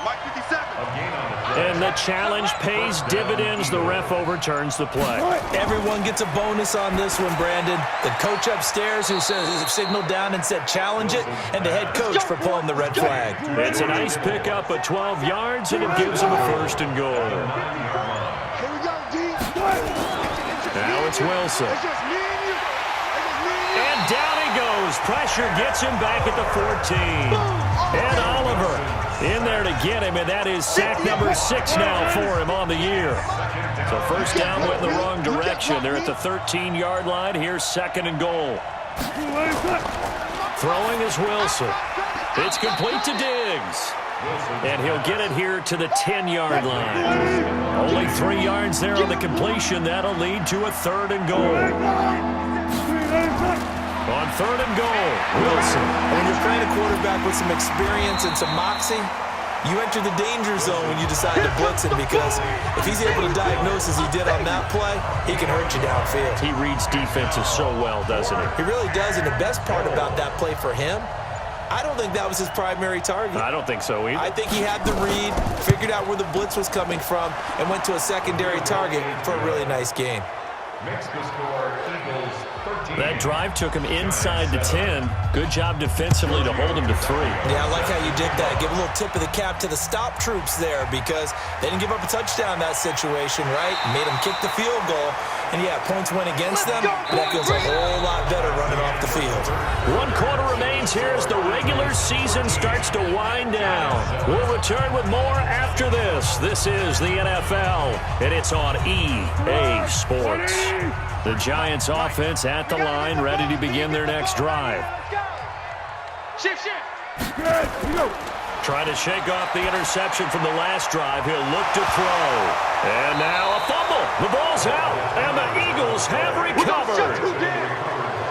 Mike 57. And the challenge pays dividends. The ref overturns the play. Everyone gets a bonus on this one, Brandon. The coach upstairs who signaled down and said challenge it, and the head coach for pulling the red flag. It's a nice pickup of 12 yards, and it gives them a 1st and goal. Here we go, D. Now it's Wilson. It's just me and you. It's just me and you. And down he goes. Pressure gets him back at the 14. And Oliver in there to get him, and that is sack number 6 now for him on the year. So 1st down went in the wrong direction. They're at the 13-yard line. Here's 2nd and goal. Throwing is Wilson. It's complete to Diggs. And he'll get it here to the 10-yard line. Only 3 yards there on the completion. That'll lead to a 3rd and goal. On 3rd and goal, Wilson. When you're playing a quarterback with some experience and some moxie, you enter the danger zone when you decide to blitz him, because if he's able to diagnose as he did on that play, he can hurt you downfield. He reads defenses so well, doesn't he? He really does, and the best part about that play for him, I don't think that was his primary target. I don't think so either. I think he had the read, figured out where the blitz was coming from, and went to a secondary target for a really nice gain. Makes the score Eagles 13. That drive took him inside the 10. Good job defensively to hold him to 3. Yeah, I like how you did that. Give a little tip of the cap to the stop troops there, because they didn't give up a touchdown in that situation, right? Made them kick the field goal. And yeah, points went against them, but that feels a whole lot better running off the field. 1 quarter remains here as the regular season starts to wind down. We'll return with more after this. This is the NFL, and it's on EA Sports. The Giants offense at the line, ready to begin their next drive. Shift. Trying to shake off the interception from the last drive. He'll look to throw. And now a fumble. The ball's out, and the Eagles have recovered.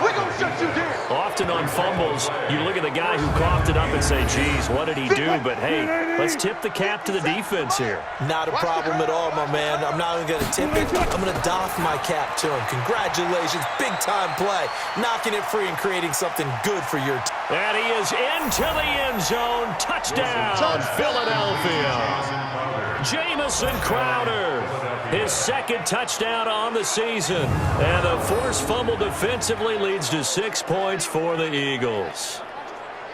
We're going to shut you down. Often on fumbles, you look at the guy who coughed it up and say, geez, what did he do? But, hey, let's tip the cap to the defense here. Not a problem at all, my man. I'm not even going to tip it. I'm going to doff my cap to him. Congratulations. Big-time play. Knocking it free and creating something good for your team. And he is into the end zone. Touchdown, Philadelphia. Jamison Crowder, his 2nd touchdown on the season. And a forced fumble defensively leads to 6 points for the Eagles.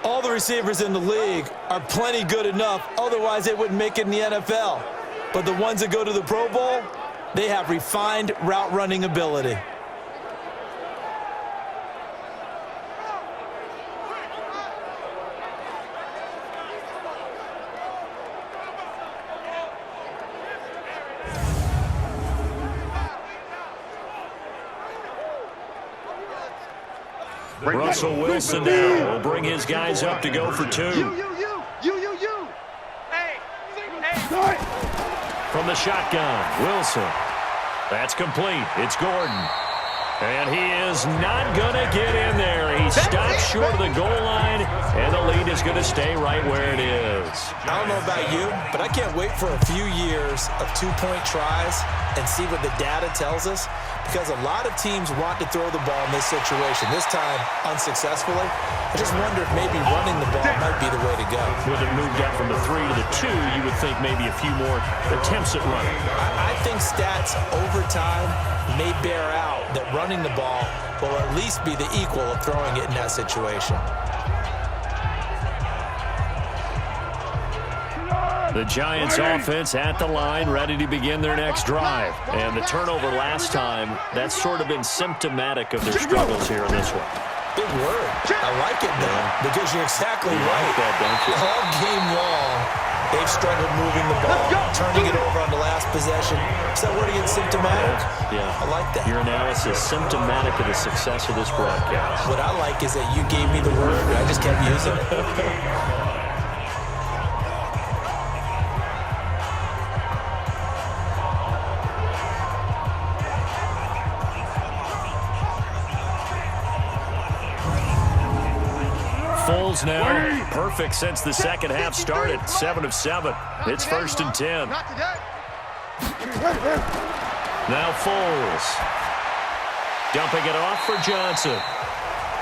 All the receivers in the league are plenty good enough. Otherwise, they wouldn't make it in the NFL. But the ones that go to the Pro Bowl, they have refined route running ability. Russell Wilson now will bring his guys up to go for 2. You. Hey. From the shotgun, Wilson. That's complete. It's Gordon. And he is not going to get in there. He stops short of the goal line, and the lead is going to stay right where it is. I don't know about you, but I can't wait for a few years of 2-point tries and see what the data tells us, because a lot of teams want to throw the ball in this situation, this time unsuccessfully. I just wonder if maybe running the ball might be the way to go. With it moved up from the 3 to the 2, you would think maybe a few more attempts at running. I think stats over time may bear out that running the ball will at least be the equal of throwing it in that situation. The Giants offense at the line, ready to begin their next drive. And the turnover last time, that's sort of been symptomatic of their struggles here in this one. Big word. I like it, though, because you're exactly right. Like that, don't you? All game long, they've struggled moving the ball, turning it over on the last possession. Is that word again, symptomatic? Yeah. I like that. Your analysis symptomatic of the success of this broadcast. What I like is that you gave me the word, and I just kept using it. Foles now, perfect since the second half started, 7 of 7. It's 1st and 10. Now Foles, dumping it off for Johnson.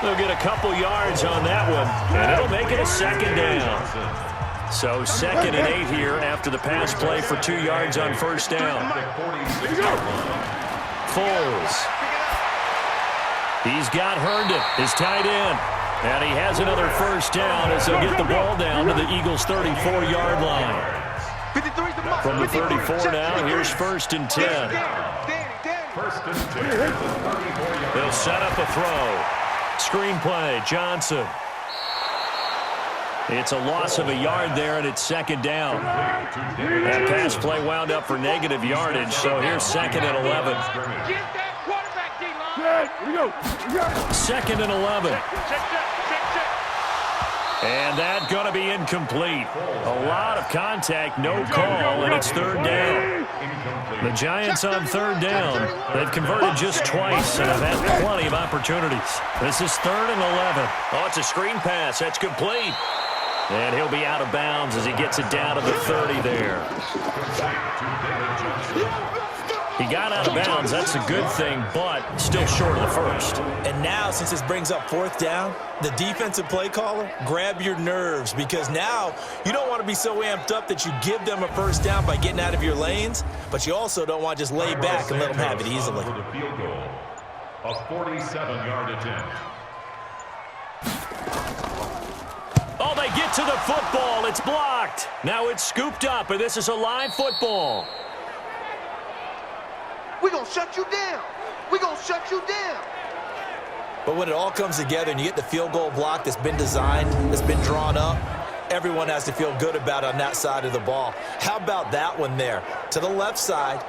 They'll get a couple yards on that one, and it'll make it a 2nd down. So 2nd and 8 here after the pass play for 2 yards on 1st down. Foles. He's got Herndon, his tight end. And he has another 1st down as they'll get the ball down to the Eagles' 34-yard line. From the 34 now, here's 1st and 10. They'll set up a throw. Screen play, Johnson. It's a loss of a yard there, and it's 2nd down. That pass play wound up for negative yardage, so here's 2nd and 11. 2nd and 11. And that's going to be incomplete. A lot of contact, no call, and it's third down. The Giants on third down. They've converted just twice and have had plenty of opportunities. This is 3rd and 11. Oh, it's a screen pass. That's complete. And he'll be out of bounds as he gets it down to the 30 there. He got out of bounds. That's a good thing, but still short of the first. And now, since this brings up 4th down, the defensive play caller, grab your nerves, because now you don't want to be so amped up that you give them a first down by getting out of your lanes, but you also don't want to just lay back and let them have it easily. For the field goal, a 47-yard attempt. Oh, they get to the football. It's blocked. Now it's scooped up, and this is a live football. We're going to shut you down. We're going to shut you down. But when it all comes together and you get the field goal block that's been designed, that's been drawn up, everyone has to feel good about it on that side of the ball. How about that one there? To the left side,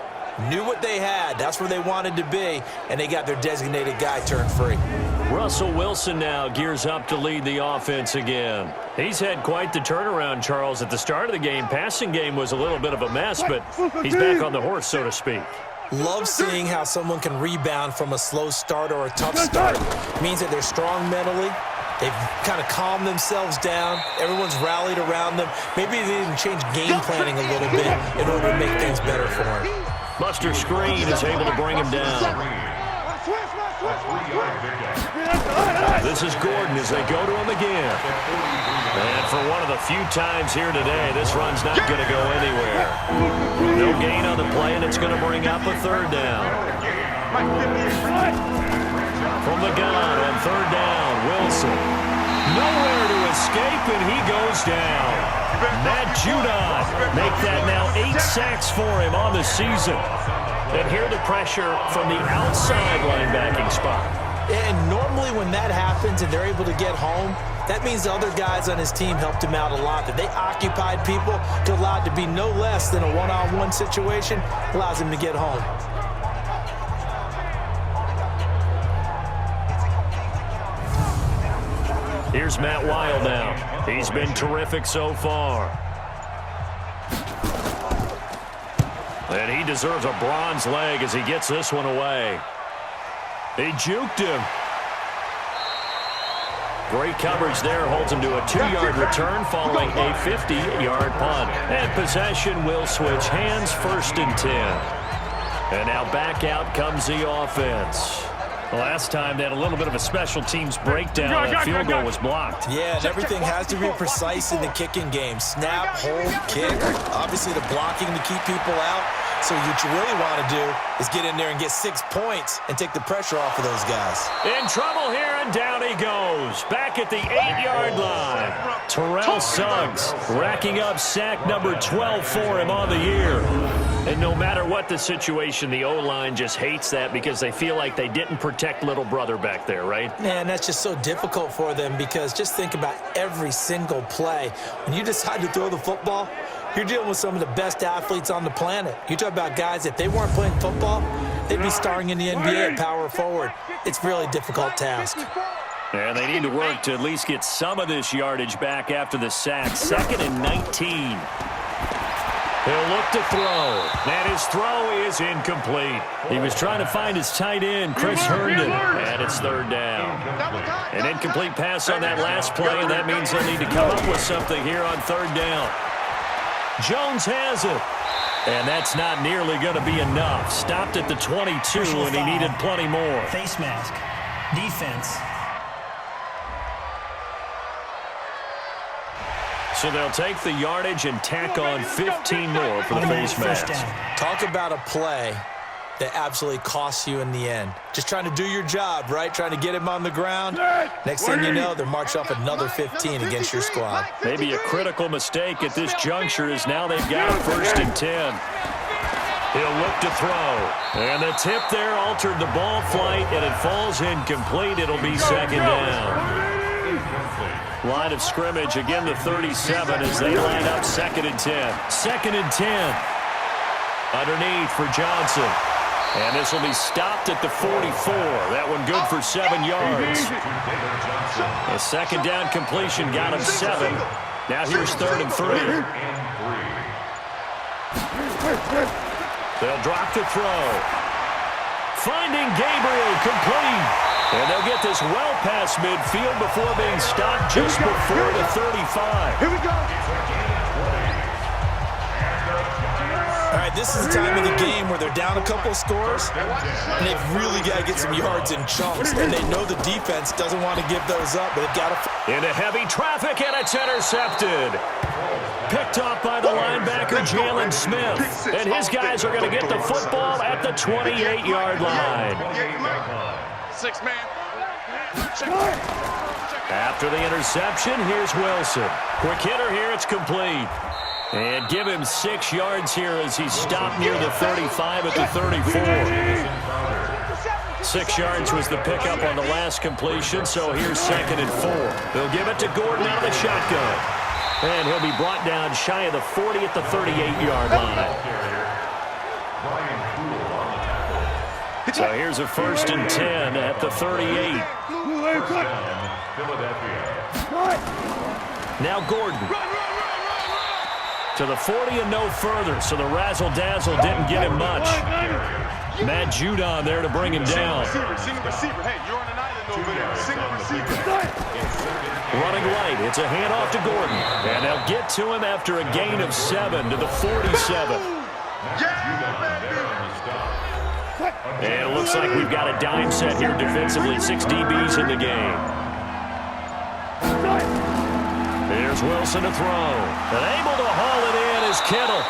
knew what they had. That's where they wanted to be, and they got their designated guy turned free. Russell Wilson now gears up to lead the offense again. He's had quite the turnaround, Charles. At the start of the game, passing game was a little bit of a mess, but he's back on the horse, so to speak. Love seeing how someone can rebound from a slow start or a tough start. It means that they're strong mentally. They've kind of calmed themselves down. Everyone's rallied around them. Maybe they even change game planning a little bit in order to make things better for them. Buster Screen is able to bring him down. This is Gordon as they go to him again. And for one of the few times here today, this run's not going to go anywhere. No gain on the play, and it's going to bring up a 3rd down. From the gun on 3rd down, Wilson. Nowhere to escape, and he goes down. Matt Judon make that now 8 sacks for him on the season. And here the pressure from the outside linebacking spot. And normally when that happens and they're able to get home, that means the other guys on his team helped him out a lot. That they occupied people to allow it to be no less than a one-on-one situation, allows him to get home. Here's Matt Weil now. He's been terrific so far. And he deserves a bronze leg as he gets this one away. He juked him. Great coverage there. Holds him to a 2-yard return following a 50-yard punt. And possession will switch hands, 1st and 10. And now back out comes the offense. Last time they had a little bit of a special teams breakdown. That field goal was blocked. Yeah, and everything has to be precise in the kicking game. Snap, hold, kick. Obviously the blocking to keep people out. So what you really want to do is get in there and get 6 points and take the pressure off of those guys. In trouble here, and down he goes. Back at the 8-yard line. Terrell Suggs racking up sack number 12 for him on the year. And no matter what the situation, the O-line just hates that because they feel like they didn't protect little brother back there, right? Man, that's just so difficult for them because just think about every single play. When you decide to throw the football, you're dealing with some of the best athletes on the planet. You talk about guys, if they weren't playing football, they'd be starring in the NBA at power forward. It's a really difficult task. And they need to work to at least get some of this yardage back after the sack. 2nd and 19. He'll look to throw. And his throw is incomplete. He was trying to find his tight end, Chris Herndon. And it's 3rd down. An incomplete pass on that last play, and that means they'll need to come up with something here on 3rd down. Jones has it. And that's not nearly going to be enough. Stopped at the 22, and he needed plenty more. Face mask. Defense. So they'll take the yardage and tack on 15 more for the face mask. Talk about a play that absolutely costs you in the end. Just trying to do your job, right? Trying to get him on the ground. Next thing you know, they're marching off another 15 against your squad. Maybe a critical mistake at this juncture is now they've got a 1st and 10. He'll look to throw. And the tip there altered the ball flight, and it falls incomplete. It'll be 2nd down. Line of scrimmage, again the 37 as they line up 2nd and 10. 2nd and 10. Underneath for Johnson. And this will be stopped at the 44. That one good for 7 yards. A second down completion got him 7. Now here's 3rd and 3. They'll drop to throw. Finding Gabriel, complete. And they'll get this well past midfield before being stopped just before the 35. Here we go. All right, this is the time of the game where they're down a couple of scores, and they've really got to get some yards in chunks, and they know the defense doesn't want to give those up, but they've got to... Into heavy traffic, and it's intercepted. Picked off by the linebacker, Jalen Smith. And his guys are going to get the football at the 28-yard line. 6-man. After the interception, here's Wilson. Quick hitter here, it's complete. And give him 6 yards here as he's stopped near the 35 at the 34. 6 yards was the pickup on the last completion, so here's 2nd and 4. They'll give it to Gordon out of the shotgun. And he'll be brought down shy of the 40 at the 38-yard line. So here's a 1st and 10 at the 38. Now Gordon. To the 40 and no further, so the razzle-dazzle didn't get him much. Matt Judon there to bring him down. Single receiver. Hey, you're on an island over there. Single receiver. Running right, it's a handoff to Gordon. And they'll get to him after a gain of 7 to the 47. And it looks like we've got a dime set here defensively. 6 DBs in the game. Here's Wilson to throw. And able to haul it in is Kittle.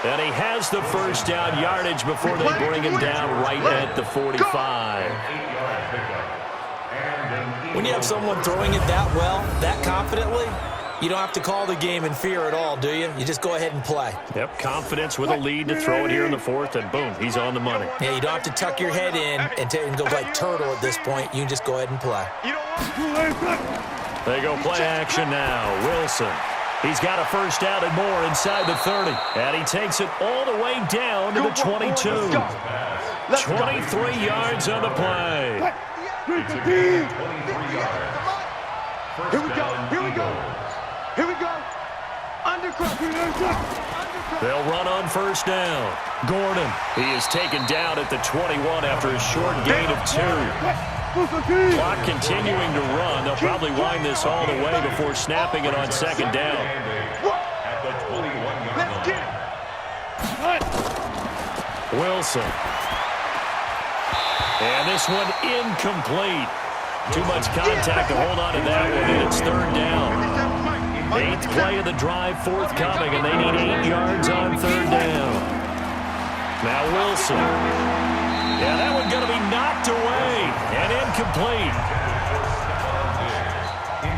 And he has the first down yardage before they bring him down right at the 45. When you have someone throwing it that well, that confidently, you don't have to call the game in fear at all, do you? You just go ahead and play. Yep, confidence with a lead to throw it here in the 4th, and boom, he's on the money. Yeah, you don't have to tuck your head in and go like turtle at this point. You can just go ahead and play. They go play action now. Wilson. He's got a first down and more inside the 30. And he takes it all the way down to the 22. 23 yards on the play. Here we go. Here we go. Here we go. Undercut. They'll run on first down. Gordon. He is taken down at the 21 after a short gain of 2. Clock continuing to run. They'll probably wind this all the way before snapping it on 2nd down. Wilson. And this one incomplete. Too much contact to hold on to that one, and it's 3rd down. 8th play of the drive forthcoming, and they need 8 yards on 3rd down. Now Wilson. Yeah, that one's going to be knocked away and incomplete.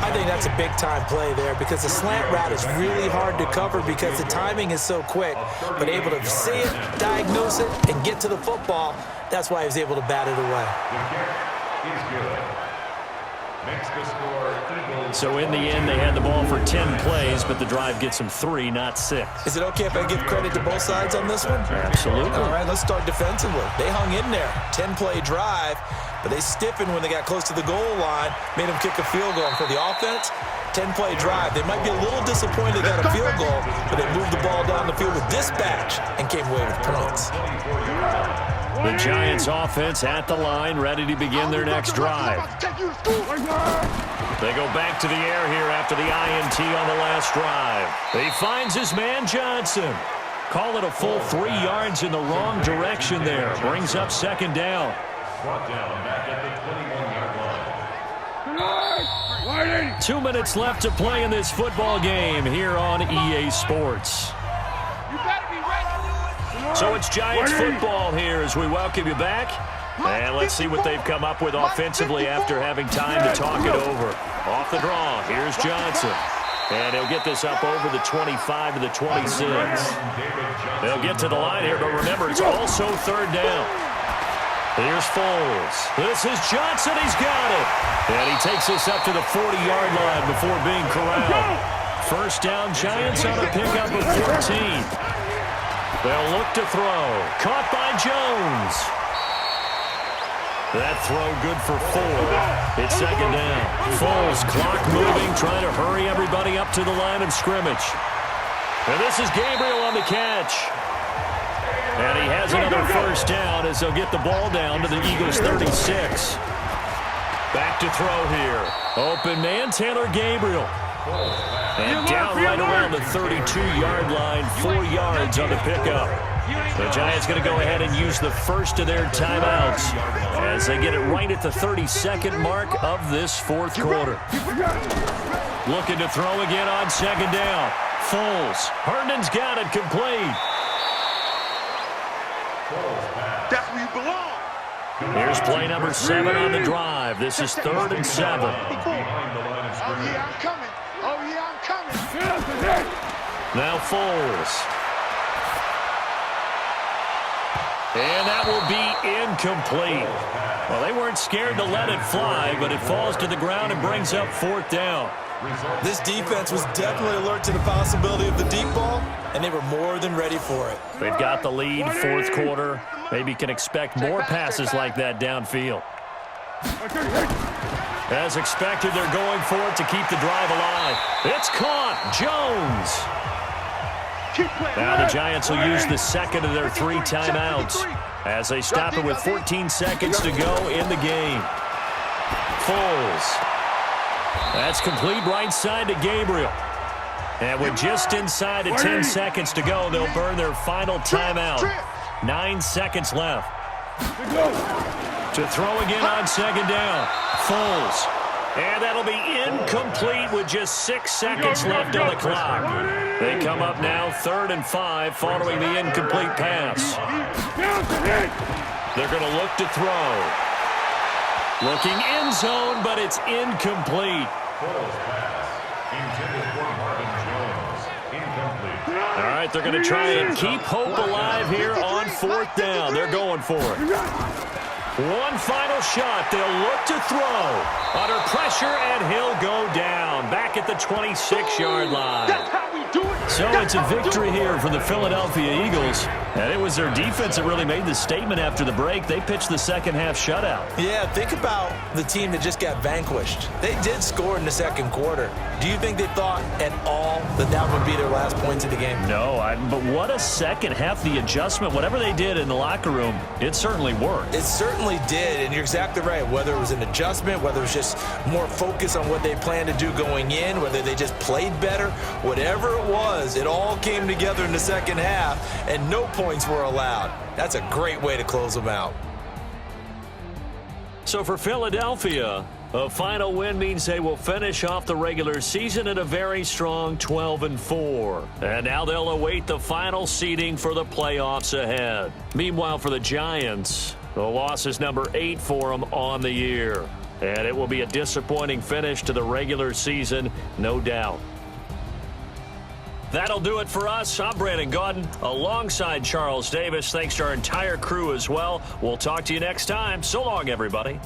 I think that's a big-time play there because the slant route is really hard to cover because the timing is so quick. But able to see it, diagnose it, and get to the football, that's why he was able to bat it away. So in the end, they had the ball for 10 plays, but the drive gets them 3, not 6. Is it okay if I give credit to both sides on this one? Absolutely. All right, let's start defensively. They hung in there. 10-play drive, but they stiffened when they got close to the goal line, made them kick a field goal. And for the offense, 10-play drive. They might be a little disappointed at a field goal, but they moved the ball down the field with dispatch and came away with points. The Giants offense at the line, ready to begin their next drive. They go back to the air here after the INT on the last drive. He finds his man Johnson. Call it a full 3 yards in the wrong direction there. Brings up 2nd down. Brought down back at the 21-yard line. 2 minutes left to play in this football game here on EA Sports. So it's Giants football here as we welcome you back. And let's see what they've come up with offensively after having time to talk it over. Off the draw, here's Johnson. And he'll get this up over the 25 to the 26. They'll get to the line here, but remember, it's also 3rd down. Here's Foles. This is Johnson. He's got it. And he takes this up to the 40-yard line before being corralled. First down, Giants on a pickup of 14. They'll look to throw. Caught by Jones. That throw good for 4. It's second down. Foles, clock moving, trying to hurry everybody up to the line of scrimmage. And this is Gabriel on the catch. And he has another first down as they'll get the ball down to the Eagles' 36. Back to throw here. Open man, Taylor Gabriel. And down right around the 32-yard line, 4 yards on the pickup. The Giants going to go ahead and use the first of their timeouts as they get it right at the 32nd mark of this fourth quarter. Looking to throw again on second down. Foles. Herndon's got it complete. That's where you belong. Here's play number 7 on the drive. This is 3rd and 7. Oh, yeah, I'm coming. Oh, yeah, I'm coming. Now Foles. And that will be incomplete. Well, they weren't scared to let it fly, but it falls to the ground and brings up 4th down. This defense was definitely alert to the possibility of the deep ball, and they were more than ready for it. They've got the lead, fourth quarter. Maybe can expect more passes like that downfield. As expected, they're going for it to keep the drive alive. It's caught. Jones. Now the Giants will use the second of their 3 timeouts as they stop it with 14 seconds to go in the game. Foles. That's complete right side to Gabriel. And with just inside of 10 seconds to go, they'll burn their final timeout. 9 seconds left. To throw again on second down. Foles. And that'll be incomplete with just 6 seconds left on the clock. They come up now 3rd and 5 following the incomplete pass. They're going to look to throw. Looking end zone, but it's incomplete. All right, they're going to try and keep hope alive here on 4th down. They're going for it. One final shot. They'll look to throw. Under pressure, and he'll go down. Back at the 26-yard line. So it's a victory here for the Philadelphia Eagles. And it was their defense that really made the statement after the break. They pitched the second-half shutout. Yeah, think about the team that just got vanquished. They did score in the second quarter. Do you think they thought at all that that would be their last points of the game? No, but what a second half. The adjustment, whatever they did in the locker room, it certainly worked. It certainly did, and you're exactly right. Whether it was an adjustment, whether it was just more focus on what they planned to do going in, whether they just played better, whatever it was, it all came together in the second half, and no points were allowed. That's a great way to close them out. So for Philadelphia, a final win means they will finish off the regular season at a very strong 12-4. And now they'll await the final seeding for the playoffs ahead. Meanwhile, for the Giants, the loss is number 8 for them on the year. And it will be a disappointing finish to the regular season, no doubt. That'll do it for us. I'm Brandon Gaudin alongside Charles Davis. Thanks to our entire crew as well. We'll talk to you next time. So long, everybody.